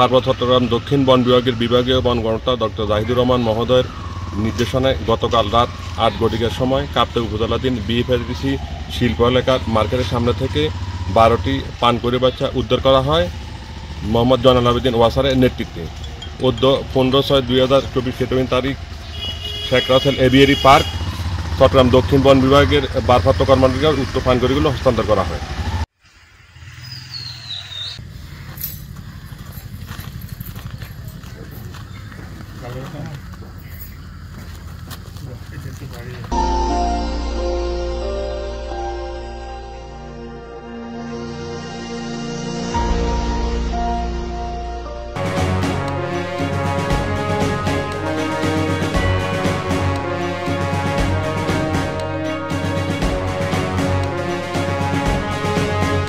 পার্বত্য চট্টগ্রাম দক্ষিণ বন বিভাগের বিভাগীয় বন কর্মকর্তা ডক্টর জাহিদুর রহমান মহোদয়ের নির্দেশনায় গতকাল রাত 8 ঘটিকার সময় কাপ্তাই উপজেলাধীন বিএফআরডিসি শিল্প এলাকার মার্কেটের সামনে থেকে 12টি পানকৌড়ি বাচ্চা উদ্ধার করা হয় মোহাম্মদ জয়নাল আবেদিন ওয়াসারের নেতৃত্বে। 15/6/2024 তারিখ শেখ রাসেল এভিয়ারি পার্ক চট্টগ্রাম দক্ষিণ বন বিভাগের ভারপ্রাপ্ত কর্মকর্তাকে উক্ত পানকৌড়িগুলো হস্তান্তর করা হয়। Kalau